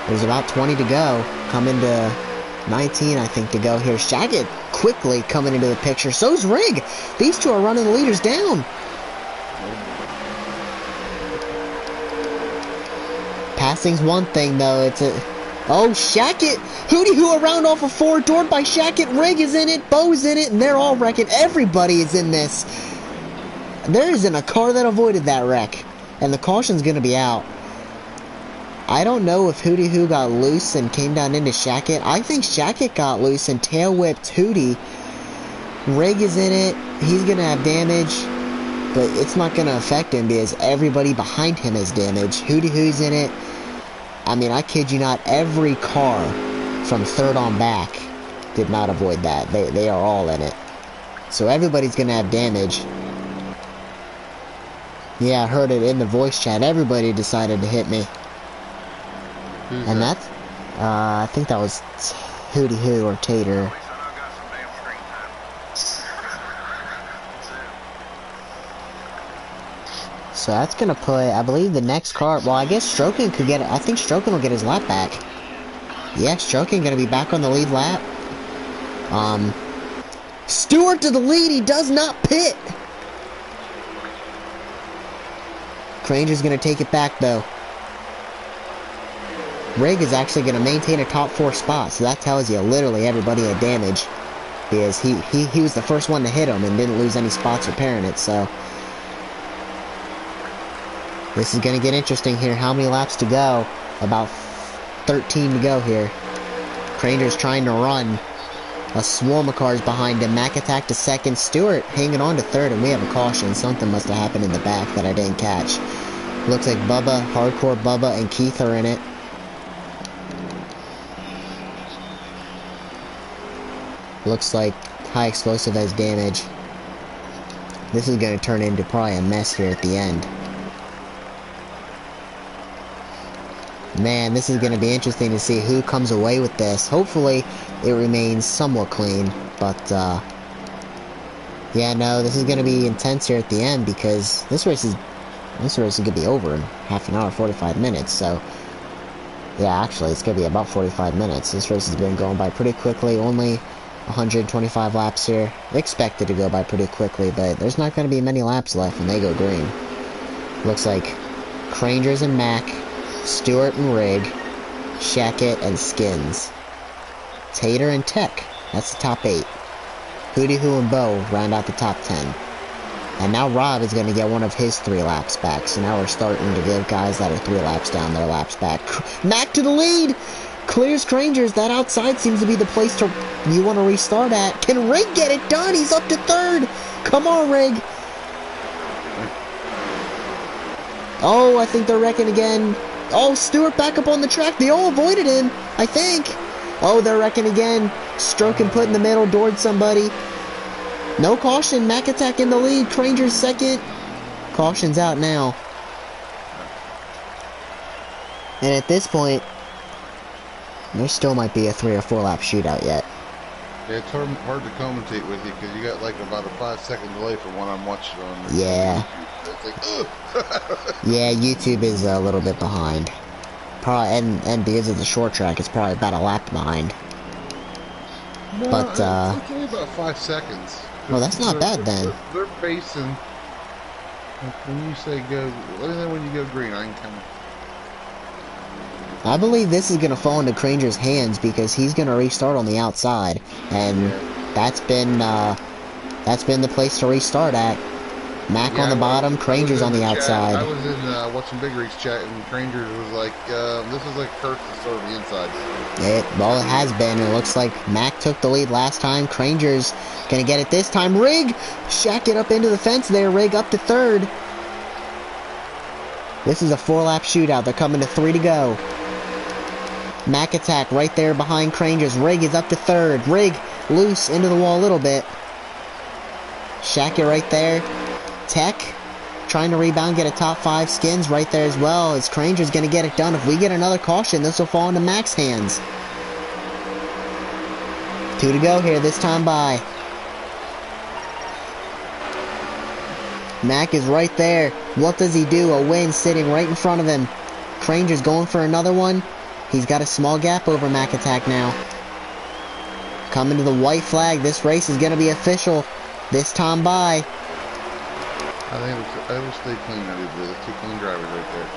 There's about 20 to go. Coming to 19, I think, to go here. Shaggett quickly coming into the picture. So's Rig. These two are running the leaders down. Passing's one thing, though. It's a... Oh, Shackett! Hootie Hoo around off of 4, doored by Shackett. Rig is in it, Bo's in it, and they're all wrecking. Everybody is in this. There isn't a car that avoided that wreck. And the caution's gonna be out. I don't know if Hootie Hoo got loose and came down into Shackett. I think Shackett got loose and tail whipped Hootie. Rig is in it. He's gonna have damage. But it's not gonna affect him because everybody behind him has damage. Hootie Hoo's in it. I mean, I kid you not, every car from 3rd on back did not avoid that. They are all in it. So everybody's gonna have damage. Yeah, I heard it in the voice chat. Everybody decided to hit me. Who's And that? that's, I think that was Hootie Hoo or Tater. So that's gonna put, I believe, the next car. Well, I guess Strokin could get it. I think Strokin will get his lap back. Yeah, Strokin gonna be back on the lead lap. Stewart to the lead. He does not pit. Granger's gonna take it back though. Rig is actually gonna maintain a top 4 spot, so that tells you literally everybody had damage. Because he was the first one to hit him and didn't lose any spots repairing it, so. This is gonna get interesting here. How many laps to go? About 13 to go here. Granger's trying to run. A swarm of cars behind him. Mac Attack to 2nd. Stewart hanging on to 3rd, and we have a caution. Something must have happened in the back that I didn't catch. Looks like Bubba, Hardcore Bubba, and Keith are in it. Looks like High Explosive has damage. This is going to turn into probably a mess here at the end. Man, this is going to be interesting to see who comes away with this. Hopefully, it remains somewhat clean. But, yeah, no, this is going to be intense here at the end because this race is going to be over in half an hour, 45 minutes. So, yeah, actually, it's going to be about 45 minutes. This race has been going by pretty quickly. Only 125 laps here. Expected to go by pretty quickly, but there's not going to be many laps left when they go green. Looks like Crangers and Mac, Stewart and Rig, Shackett and Skins, Tater and Tech. That's the top 8. Hootie Hoo and Bo round out the top 10. And now Rob is going to get one of his 3 laps back. So now we're starting to give guys that are 3 laps down their laps back. Mac to the lead! Clears Crangers. That outside seems to be the place to you want to restart at. Can Rig get it done? He's up to 3rd. Come on, Rig. Oh, I think they're wrecking again. Oh, Stewart back up on the track. They all avoided him, I think. Oh, they're wrecking again. Stroking put in the middle, doored somebody. No caution. Mac Attack in the lead. Crangers 2nd. Caution's out now. And at this point, there still might be a 3 or 4 lap shootout yet. Yeah, it's hard to commentate with you because you got like about a 5-second delay from when I'm watching on Yeah. YouTube. It's like, ugh. Yeah, YouTube is a little bit behind. Probably, and because it's a short track, it's probably about a lap behind. No, But, it's only about 5 seconds. well, that's not bad then. They're facing. When you say go, let me know when you go green. I can come. I believe this is going to fall into Cranger's hands because he's going to restart on the outside, and that's been the place to restart at. Mac on the bottom, Cranger's on the outside. I was in watching Big Reeks chat, and Crangers was like, "This is like Kirk to start the inside." Well, it has been. It looks like Mac took the lead last time. Cranger's going to get it this time. Rig, shack it up into the fence there. Rig up to 3rd. This is a 4-lap shootout. They're coming to 3 to go. Mac Attack right there behind Crangers. Rig is up to 3rd. Rig loose into the wall a little bit. Shack it right there. Tech trying to rebound, get a top 5. Skins right there as well, as Cranger's going to get it done. If we get another caution, this will fall into Mac's hands. 2 to go here, this time by. Mac is right there. What does he do? A win sitting right in front of him. Cranger's going for another one. He's got a small gap over Mac Attack now. Coming to the white flag. This race is going to be official. This time by. I will stay clean. There's 2 clean drivers right there.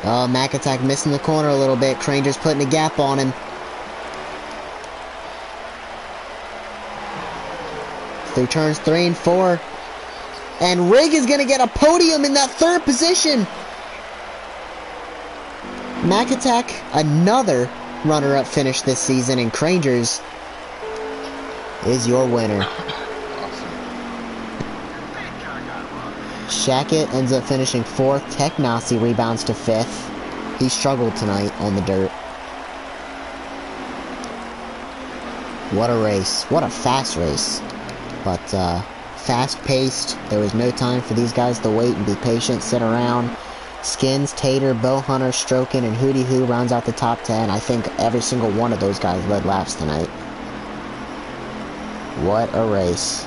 Oh, Mac Attack missing the corner a little bit. Cranger's putting a gap on him. Through turns 3 and 4. And Rig is going to get a podium in that 3rd position. Mac Attack, another runner-up finish this season, and Cranger's is your winner. Shackett ends up finishing 4th. Tech Nasi rebounds to 5th. He struggled tonight on the dirt. What a race. What a fast race. But, fast-paced. There was no time for these guys to wait and be patient, sit around. Skins, Tater, Bowhunter, Strokin, and Hootie Hoo rounds out the top 10. I think every single one of those guys led laps tonight. What a race.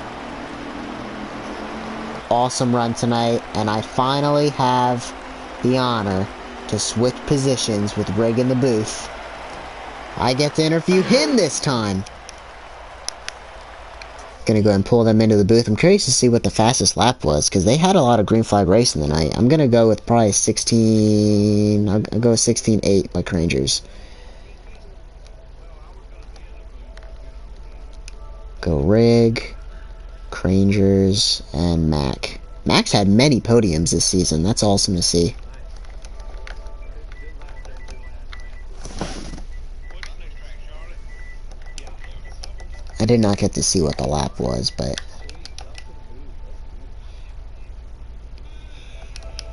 Awesome run tonight, and I finally have the honor to switch positions with Rig in the booth. I get to interview him this time. Gonna go ahead and pull them into the booth. I'm curious to see what the fastest lap was, because they had a lot of green flag racing tonight. I'm gonna go with probably 16... I'll go with 16.8 by Crangers. Go Rig, Crangers, and Mac. Mac's had many podiums this season. That's awesome to see. I did not get to see what the lap was, but...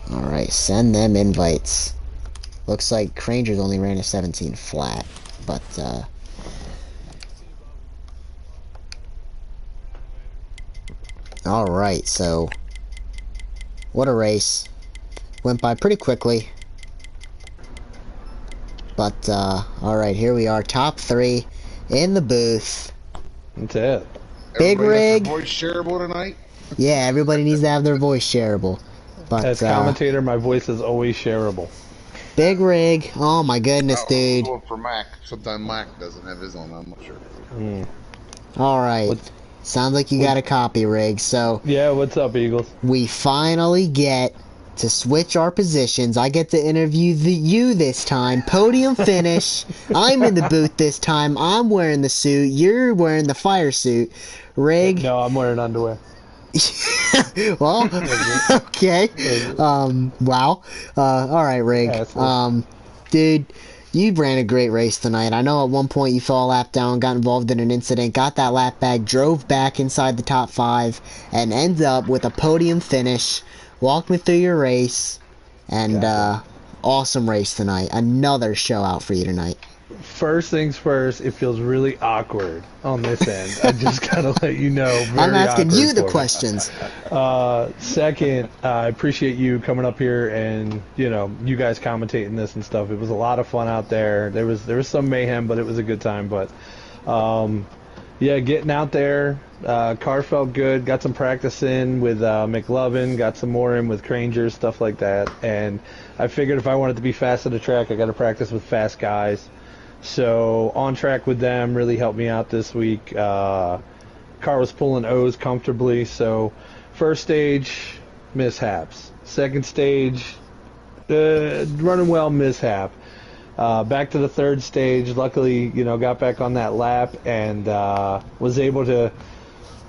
Alright, send them invites. Looks like Crangers only ran a 17 flat, but, Alright, so... What a race. Went by pretty quickly. But, alright, here we are, top 3 in the booth. That's it. Big Rig. Voice shareable tonight? Yeah, everybody needs to have their voice shareable. But, as commentator, my voice is always shareable. Big Rig. Oh my goodness, dude. For Mac. Sometimes Mac doesn't have his own, I'm not sure. Alright. Sounds like you got a copy, Rig. So, yeah, what's up, Eagles? we finally get to switch our positions. I get to interview you this time. Podium finish. I'm in the booth this time. I'm wearing the suit. You're wearing the fire suit. Rig. No, I'm wearing underwear. Well, okay. Wow. Alright, Rig. Dude, you ran a great race tonight. I know at one point you fell a lap down, got involved in an incident, got that lap back, drove back inside the top 5, and ended up with a podium finish. Walk me through your race, and awesome race tonight. Another show out for you tonight. First things first, it feels really awkward on this end. I just gotta let you know. I'm asking you the questions. Second, I appreciate you coming up here and you guys commentating this and stuff. It was a lot of fun out there. There was some mayhem, but it was a good time. But yeah, getting out there, car felt good. Got some practice in with McLovin. Got some more in with Crangers, stuff like that. And I figured if I wanted to be fast at the track, I got to practice with fast guys. So on track with them really helped me out this week. Car was pulling O's comfortably. So first stage, mishaps. Second stage, running well, mishap. Back to the third stage, luckily, got back on that lap and was able to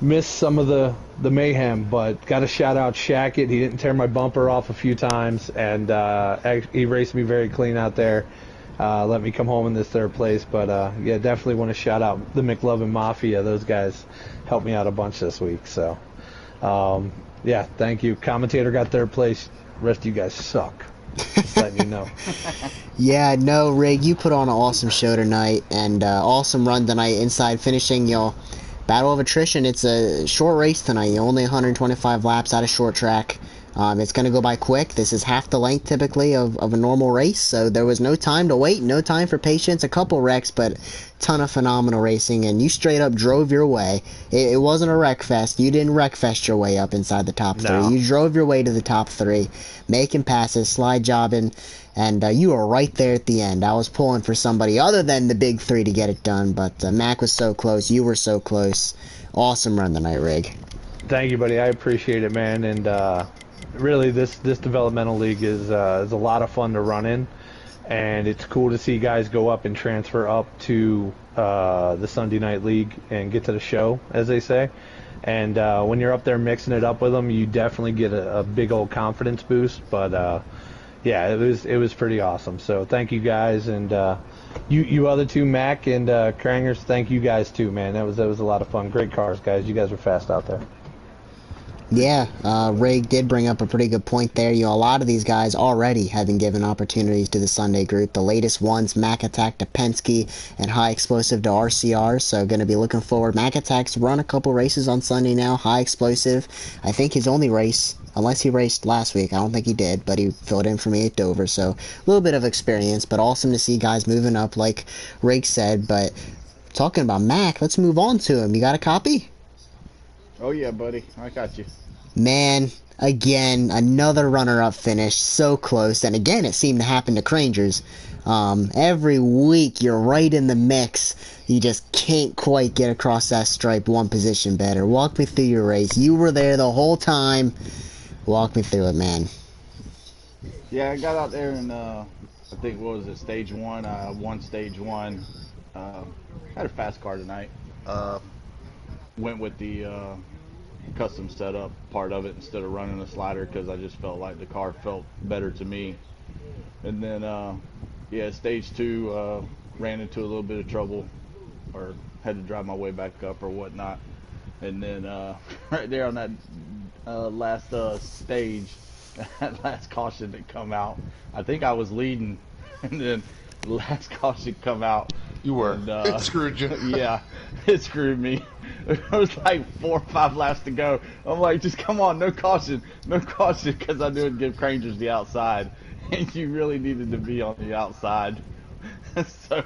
miss some of the mayhem, but got to shout out Shackett. He didn't tear my bumper off a few times, and he raced me very clean out there. Let me come home in this third place, but yeah, definitely want to shout out the McLovin Mafia. Those guys helped me out a bunch this week, so yeah, thank you. Commentator got third place. The rest of you guys suck. Just letting you know. Yeah, no, Rig, you put on an awesome show tonight, and awesome run tonight inside finishing your battle of attrition. It's a short race tonight, only 125 laps out of short track. It's going to go by quick. This is half the length typically of a normal race, so there was no time to wait, no time for patience. A couple wrecks, but ton of phenomenal racing, and you straight up drove your way. It wasn't a wreck fest. You didn't wreck fest your way up inside the top No. three. You drove your way to the top three, making passes, slide jobbing, and you were right there at the end. I was pulling for somebody other than the big three to get it done, but Mac was so close. You were so close. Awesome run tonight, Rig. Thank you, buddy. I appreciate it, man. And really, this developmental league is a lot of fun to run in, and it's cool to see guys go up and transfer up to the Sunday night league and get to the show, as they say. And when you're up there mixing it up with them, you definitely get a big old confidence boost. But yeah, it was pretty awesome. So thank you guys, and you other two, Mac and Krangers, thank you guys too, man. That was a lot of fun. Great cars, guys. You guys were fast out there. Yeah, Rig did bring up a pretty good point there. A lot of these guys already have been given opportunities to the Sunday group. The latest ones, Mac Attack to Penske and High Explosive to RCR, so going to be looking forward. Mac Attack's run a couple races on Sunday now. High Explosive, I think his only race, unless he raced last week, I don't think he did, but he filled in for me at Dover, so a little bit of experience, but awesome to see guys moving up like Rig said. But talking about Mac, let's move on to him. You got a copy? Oh yeah, buddy, I got you. Man, again, another runner-up finish, so close, and again, it seemed to happen to Krangers. Every week, you're right in the mix. You just can't quite get across that stripe one position better. Walk me through your race. You were there the whole time. Walk me through it, man. Yeah, I got out there and I think, what was it, stage one? Won stage one. Had a fast car tonight. Went with the custom setup part of it instead of running a slider because I just felt like the car felt better to me. And then yeah, stage two, ran into a little bit of trouble or had to drive my way back up or whatnot. And then right there on that last stage, that last caution that come out, I think I was leading, and then the last caution come out. You were. And, it screwed you. Yeah, it screwed me. There was like 4 or 5 laps to go. I'm like, just come on, no caution, because I knew it'd give Krangers the outside, and you really needed to be on the outside. So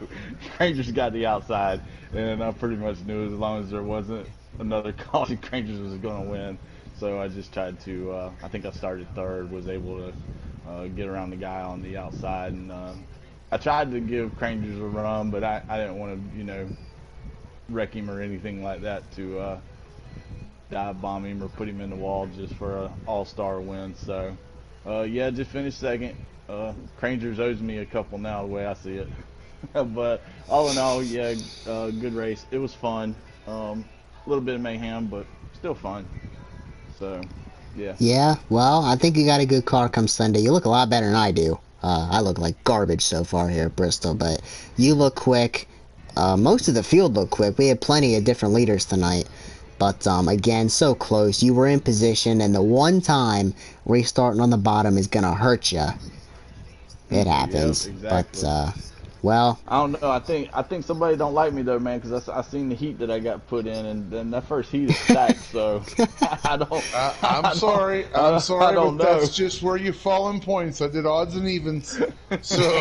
Krangers got the outside, and I pretty much knew as long as there wasn't another caution, Krangers was going to win. So I just tried to, I think I started third, was able to get around the guy on the outside, and I tried to give Krangers a run, but I didn't want to, you know, wreck him or anything like that to dive bomb him or put him in the wall just for an all-star win. So yeah, just finished second. Krangers owes me a couple now, the way I see it. But all in all, yeah, good race. It was fun. A little bit of mayhem, but still fun. So yeah. Yeah, well, I think you got a good car come Sunday. You look a lot better than I do. I look like garbage so far here at Bristol, but you look quick. Most of the field looked quick. We had plenty of different leaders tonight. But, again, so close. You were in position, and the one time restarting on the bottom is going to hurt you. It happens. Yep, exactly. But, well... I don't know. I think somebody don't like me, though, man, because I seen the heat that I got put in, and then that first heat is stacked, so I don't... I'm sorry, I don't but know. that's just where you fall in points. I did odds and evens, so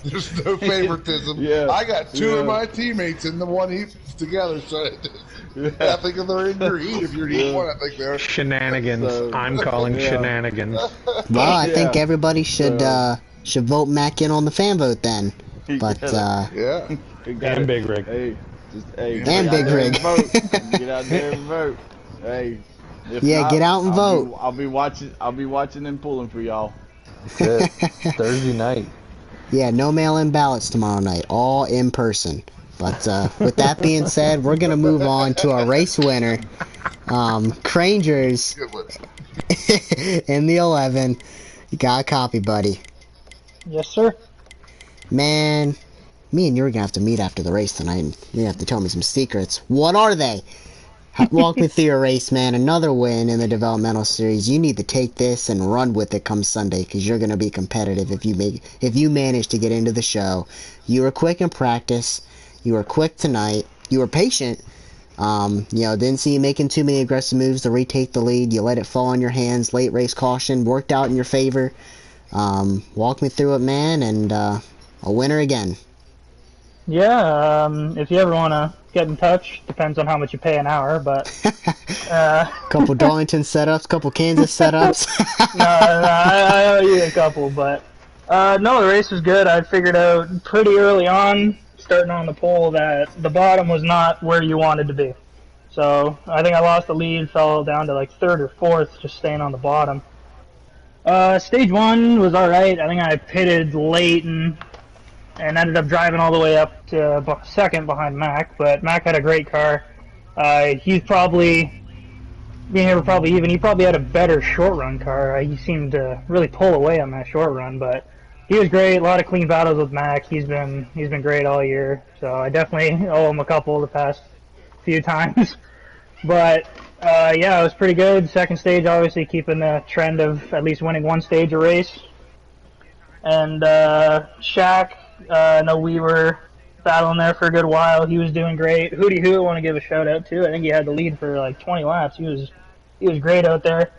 there's no favoritism. Yeah, I got two yeah. of my teammates in the one heat together, so I think they're in your heat. If you're in heat one, I think they're... Shenanigans. So, I'm calling yeah. shenanigans. Well, I think Yeah. everybody should vote Mac in on the fan vote then. But, Yeah. And Big Rig. Hey, just, hey, And get out Big there Rig. and vote. Get out there and vote. Hey, if Yeah, not, get out and vote. I'll be watching and pulling for y'all. Good. Thursday night. yeah, no mail-in ballots tomorrow night. All in person. But, with that being said, we're going to move on to our race winner. Krangers Good list. in the 11. You got a copy, buddy. Yes, sir. Man, me and you are gonna have to meet after the race tonight, and you have to tell me some secrets. What are they? Walk me through your race, man. Another win in the developmental series. You need to take this and run with it come Sunday, because you're gonna be competitive if you manage to get into the show. You were quick in practice. You were quick tonight. You were patient. Didn't see you making too many aggressive moves to retake the lead. You let it fall on your hands. Late race caution worked out in your favor. Walk me through it, man, and a winner again. Yeah, if you ever want to get in touch, depends on how much you pay an hour, but uh, Couple Darlington setups, couple Kansas setups. no, I owe you a couple, but no, the race was good. I figured out pretty early on, starting on the pole, that the bottom was not where you wanted to be. So I think I lost the lead, fell down to like third or fourth, just staying on the bottom. Stage one was all right. I think I pitted late and ended up driving all the way up to second behind Mac. But Mac had a great car. He's probably being able to probably even. He probably had a better short run car. He seemed to really pull away on that short run, but he was great. A lot of clean battles with Mac. He's been great all year. So I definitely owe him a couple the past few times. But yeah, it was pretty good. Second stage, obviously keeping the trend of at least winning one stage a race. And Shaq, I know we were battling there for a good while. He was doing great. Hootie Hoo, I want to give a shout out to. I think he had the lead for like 20 laps. He was great out there.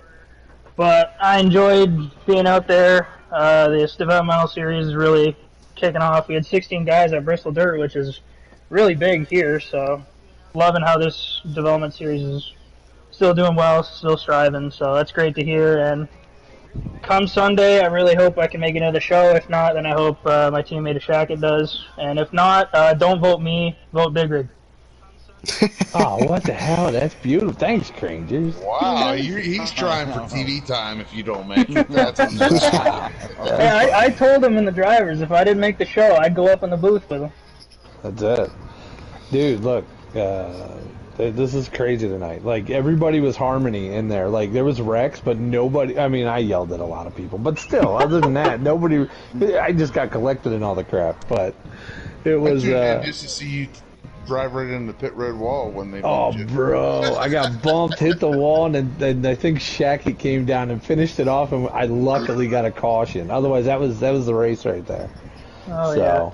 But I enjoyed being out there. This developmental series is really kicking off. We had 16 guys at Bristol Dirt, which is really big here. So loving how this development series is still doing well, still striving. So that's great to hear. And come Sunday, I really hope I can make another show. If not, then I hope my teammate Ashaka does. And if not, don't vote me, vote Big Rig. Oh, what the hell? That's beautiful. Thanks, Crangers. Wow, he's trying for TV time if you don't make it. That's Yeah, I told him in the drivers if I didn't make the show, I'd go up in the booth with him. That's it. Dude, look, this is crazy tonight. Like, everybody was harmony in there. Like, there was Rex, but nobody, I mean, I yelled at a lot of people, but still, other than that, nobody, I just got collected in all the crap, but it was, just to see you drive right into the pit road wall when they bumped you. bro, I got bumped, hit the wall, and then I think Shacky came down and finished it off, and I luckily got a caution. Otherwise, that was the race right there. Oh, yeah.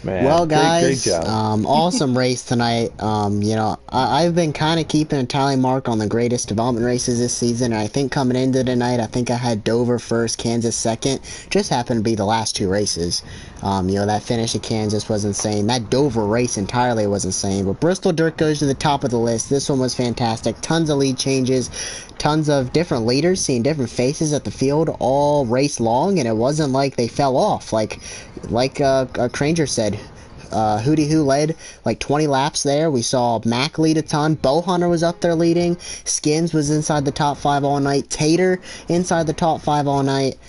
Man, Well, guys, great job. awesome race tonight. I've been kind of keeping a tally mark on the greatest development races this season, and I think coming into tonight, I think I had Dover first, Kansas second. Just happened to be the last two races. That finish at Kansas was insane. That Dover race entirely was insane. But Bristol Dirt goes to the top of the list. This one was fantastic. Tons of lead changes, tons of different leaders, seeing different faces at the field all race long, and it wasn't like they fell off. Like Cranger said, Hootie Hoo led like 20 laps there. We saw Mac lead a ton. Bowhunter was up there leading. Skins was inside the top 5 all night. Tater inside the top 5 all night.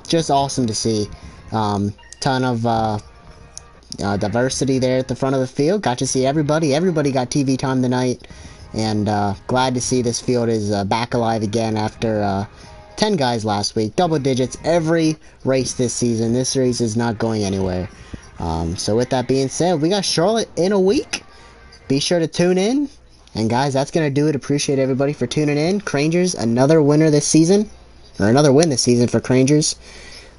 Just awesome to see. Ton of diversity there at the front of the field. Got to see everybody. Everybody got TV time tonight. And glad to see this field is back alive again after 10 guys last week. Double digits every race this season. This race is not going anywhere. So with that being said, we got Charlotte in a week. Be sure to tune in. And guys, that's going to do it. Appreciate everybody for tuning in. Crangers, another winner this season. Or another win this season for Crangers.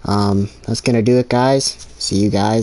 That's going to do it, guys. See you guys